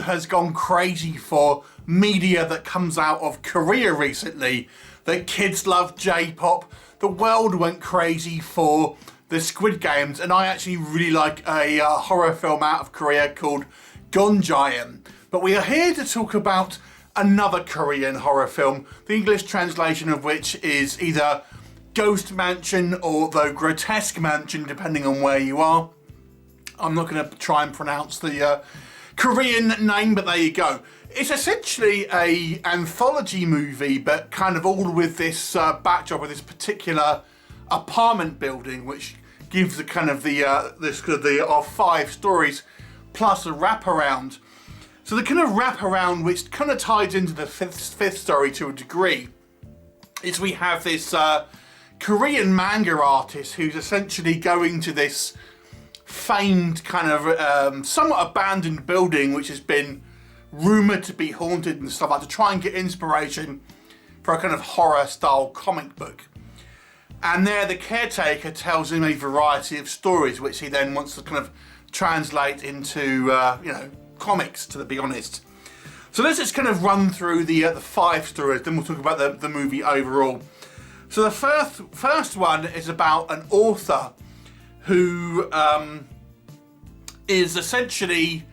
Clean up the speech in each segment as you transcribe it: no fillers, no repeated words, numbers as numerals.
world has gone crazy for media that comes out of Korea recently. The kids love J-pop. The world went crazy for the Squid Games, and I actually really like a horror film out of Korea called Gwang-lim. But we are here to talk about another Korean horror film, the English translation of which is either Ghost Mansion or the Grotesque Mansion, depending on where you are. I'm not going to try and pronounce the Korean name, but there you go. It's essentially a anthology movie, but kind of all with this backdrop of this particular apartment building, which gives the kind of our 5 stories plus a wraparound. So the kind of wraparound, which kind of ties into the fifth story to a degree, is we have this Korean manga artist who's essentially going to this famed kind of somewhat abandoned building which has been rumoured to be haunted and stuff like to try and get inspiration for a kind of horror style comic book. And there the caretaker tells him a variety of stories which he then wants to kind of translate into comics, to be honest. So let's just kind of run through the 5 stories, then we'll talk about the movie overall. So the first one is about an author who is essentially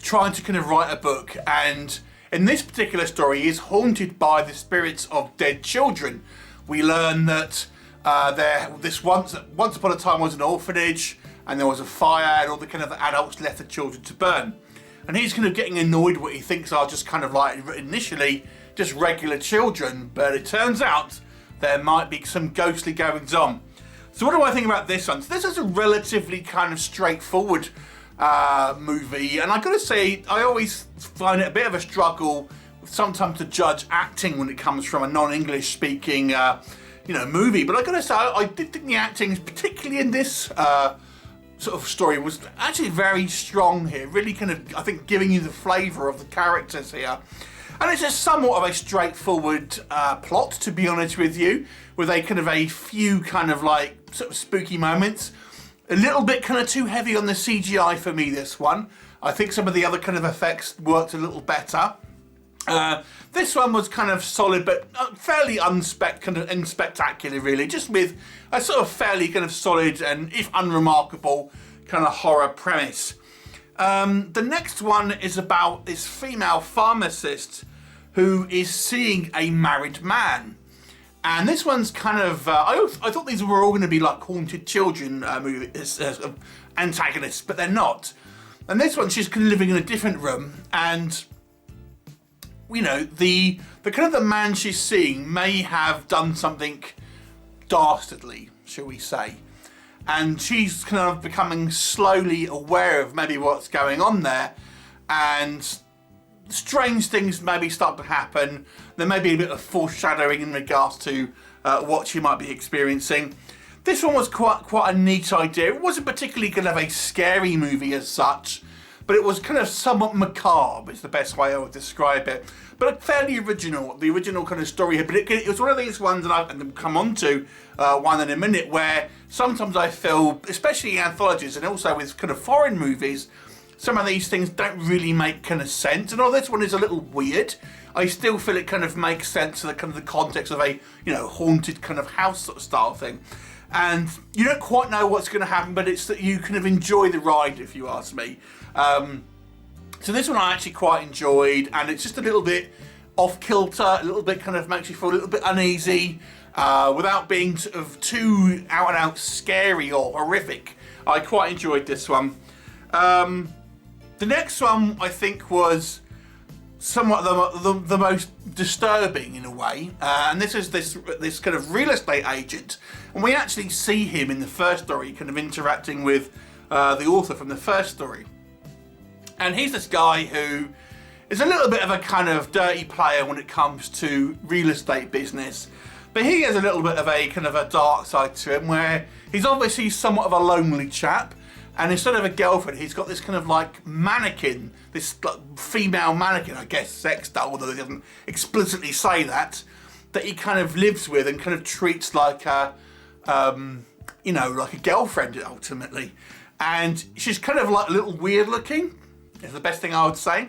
trying to kind of write a book, and in this particular story he is haunted by the spirits of dead children. We learn that once upon a time was an orphanage, and there was a fire, and all the kind of adults left the children to burn. And he's kind of getting annoyed what he thinks are just kind of like initially just regular children, but it turns out there might be some ghostly goings on. So what do I think about this one? So this is a relatively kind of straightforward movie, and I gotta say, I always find it a bit of a struggle sometimes to judge acting when it comes from a non-English speaking movie. But I gotta say, I did think the acting, particularly in this sort of story, was actually very strong here. Really kind of, I think, giving you the flavour of the characters here. And it's just somewhat of a straightforward plot, to be honest with you, with a few kind of like sort of spooky moments. A little bit kind of too heavy on the CGI for me, this one. I think some of the other kind of effects worked a little better. This one was kind of solid, but fairly unspectacular, really, just with a sort of fairly kind of solid and, if unremarkable, kind of horror premise. The next one is about this female pharmacist who is seeing a married man. And this one's kind of, I thought these were all going to be like haunted children antagonists, but they're not. And this one, she's kind of living in a different room, and the kind of the man she's seeing may have done something dastardly, shall we say. And she's kind of becoming slowly aware of maybe what's going on there, and strange things maybe start to happen. There may be a bit of foreshadowing in regards to what she might be experiencing. This one was quite a neat idea. It wasn't particularly kind of a scary movie as such, but it was kind of somewhat macabre, is the best way I would describe it. But fairly original, the original kind of story here. But it was one of these ones, and I'll come on to one in a minute, where sometimes I feel, especially in anthologies and also with kind of foreign movies, some of these things don't really make kind of sense. And although this one is a little weird, I still feel it kind of makes sense to the kind of the context of a haunted kind of house sort of style thing. And you don't quite know what's going to happen, but it's that you kind of enjoy the ride, if you ask me. So this one I actually quite enjoyed, and it's just a little bit off kilter, a little bit kind of makes you feel a little bit uneasy, without being sort of too out and out scary or horrific. I quite enjoyed this one. The next one I think was somewhat the most disturbing in a way, and this is this kind of real estate agent, and we actually see him in the first story kind of interacting with the author from the first story. And he's this guy who is a little bit of a kind of dirty player when it comes to real estate business, but he has a little bit of a kind of a dark side to him, where he's obviously somewhat of a lonely chap, and instead of a girlfriend he's got this kind of like mannequin, this female mannequin, I guess sex doll, although he doesn't explicitly say that he kind of lives with and kind of treats like a like a girlfriend ultimately. And she's kind of like a little weird looking, is the best thing I would say.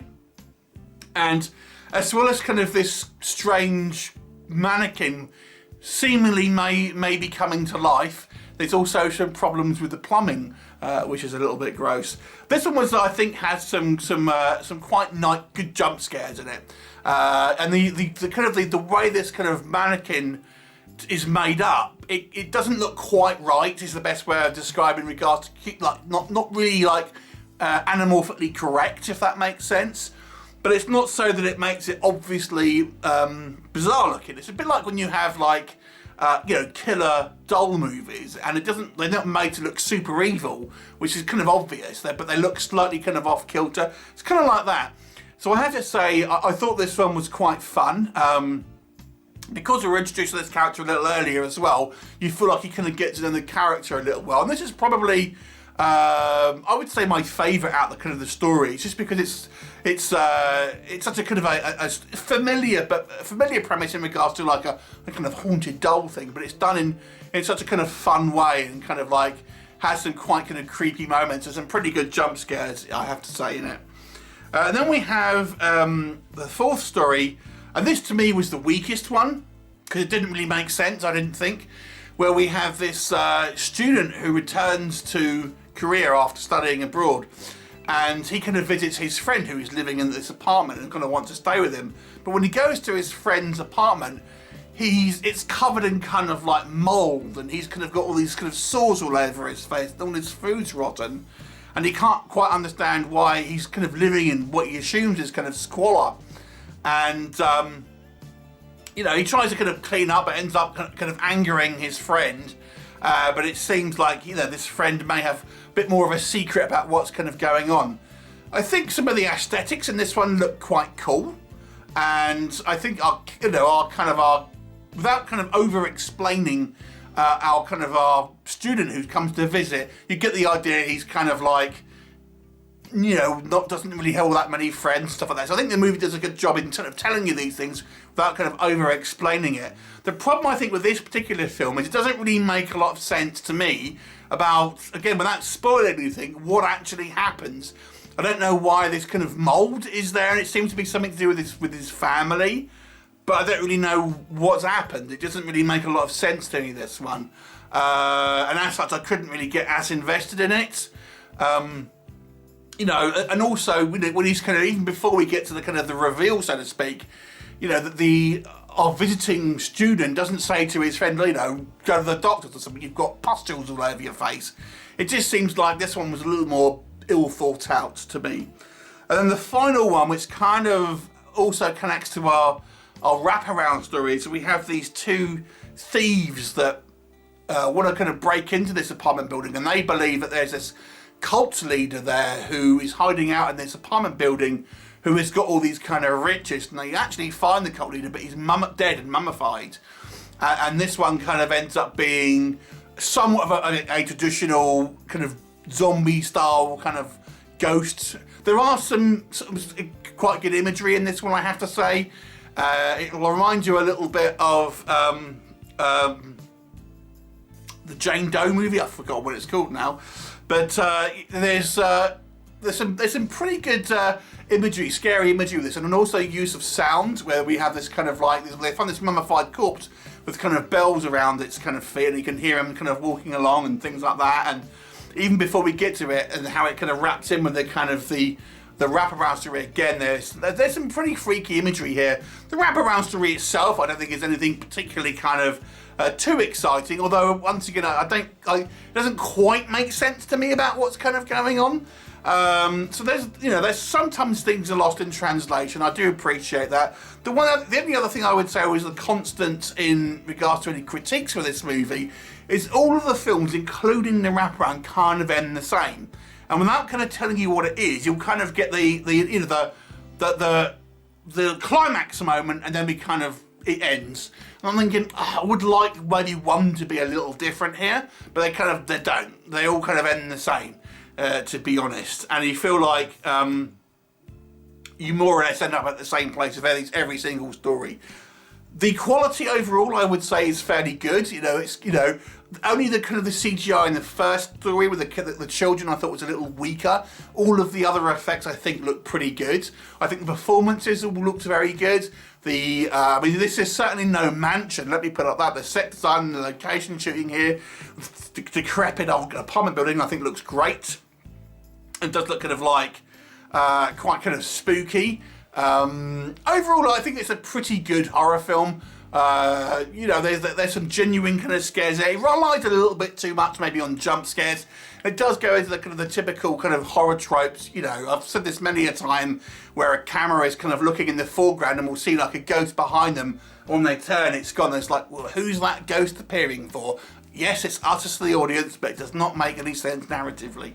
And as well as kind of this strange mannequin seemingly may be coming to life, there's also some problems with the plumbing, which is a little bit gross. This one I think, has some quite nice, good jump scares in it, and the way this kind of mannequin is made up, it doesn't look quite right. Is the best way of describing in regards to like not really like anamorphically correct, if that makes sense. But it's not so that it makes it obviously bizarre looking. It's a bit like when you have like killer doll movies, and they're not made to look super evil, which is kind of obvious, but they look slightly kind of off kilter. It's kind of like that. So I have to say, I thought this one was quite fun. Because we were introduced to this character a little earlier as well, you feel like you kind of get to know the character a little well. And this is probably, I would say, my favourite out of the kind of the story. It's just because it's such a kind of a familiar premise in regards to like a kind of haunted doll thing, but it's done in such a kind of fun way, and kind of like has some quite kind of creepy moments and some pretty good jump scares, I have to say, in it. And then we have the fourth story, and this to me was the weakest one because it didn't really make sense, I didn't think, where we have this student who returns to Korea after studying abroad, and he kind of visits his friend who is living in this apartment and kind of wants to stay with him. But when he goes to his friend's apartment, it's covered in kind of like mold, and he's kind of got all these kind of sores all over his face, all his food's rotten, and he can't quite understand why he's kind of living in what he assumes is kind of squalor. And he tries to kind of clean up, but ends up kind of angering his friend. But it seems like this friend may have a bit more of a secret about what's kind of going on. I think some of the aesthetics in this one look quite cool, and I think without kind of over explaining our student who comes to visit, you get the idea he's kind of like, doesn't really have all that many friends, stuff like that. So I think the movie does a good job in sort of telling you these things without kind of over-explaining it. The problem, I think, with this particular film is it doesn't really make a lot of sense to me about, again, without spoiling anything, what actually happens. I don't know why this kind of mold is there, and it seems to be something to do with his family, but I don't really know what's happened. It doesn't really make a lot of sense to me, this one. And as such, I couldn't really get as invested in it. And also when he's kind of, even before we get to the kind of the reveal, so to speak, that our visiting student doesn't say to his friend, go to the doctor or something, you've got pustules all over your face. It just seems like this one was a little more ill thought out to me. And then the final one, which kind of also connects to our wraparound story, so we have these two thieves that want to kind of break into this apartment building, and they believe that there's this cult leader there who is hiding out in this apartment building, who has got all these kind of riches, and they actually find the cult leader, but he's dead and mummified. And this one kind of ends up being somewhat of a traditional kind of zombie style kind of ghost. There are some quite good imagery in this one, I have to say. It will remind you a little bit of the Jane Doe movie. I forgot what it's called now. But there's some pretty good imagery, scary imagery with this, and also use of sound, where we have this kind of like, they find this mummified corpse with kind of bells around its kind of feet, and you can hear him kind of walking along and things like that. And even before we get to it, and how it kind of wraps in with the kind of the wraparound story again, there's some pretty freaky imagery here. The wraparound story itself, I don't think is anything particularly kind of too exciting, although once again, it doesn't quite make sense to me about what's kind of going on. So there's sometimes things are lost in translation. I do appreciate that. The only other thing I would say was the constant in regards to any critiques for this movie is all of the films, including the wraparound, kind of end the same. And without kind of telling you what it is, you'll kind of get the climax moment, and then it ends. And I'm thinking, I would like maybe one to be a little different here, but they don't. They all kind of end the same, to be honest. And you feel like you more or less end up at the same place with every single story. The quality overall, I would say, is fairly good. It's only the kind of the CGI in the first story with the children I thought was a little weaker. All of the other effects I think look pretty good. I think the performances all looked very good. I mean, this is certainly no mansion. Let me put up that the set design and the location shooting here, the decrepit old apartment building, I think looks great. It does look kind of like quite kind of spooky. Overall, I think it's a pretty good horror film. There's some genuine kind of scares there. It relies a little bit too much maybe on jump scares. It does go into the kind of the typical kind of horror tropes. I've said this many a time, where a camera is kind of looking in the foreground and we'll see like a ghost behind them. When they turn, it's gone. It's like, well, who's that ghost appearing for? Yes, it's us to the audience, but it does not make any sense narratively.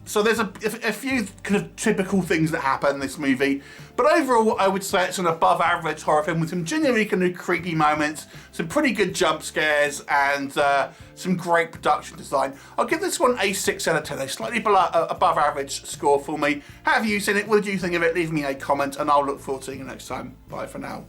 So there's a few kind of typical things that happen in this movie, but overall I would say it's an above average horror film with some genuinely kind of creepy moments, some pretty good jump scares, and some great production design. I'll give this one a 6 out of 10, a slightly above average score for me. Have you seen it? What did you think of it? Leave me a comment and I'll look forward to seeing you next time. Bye for now.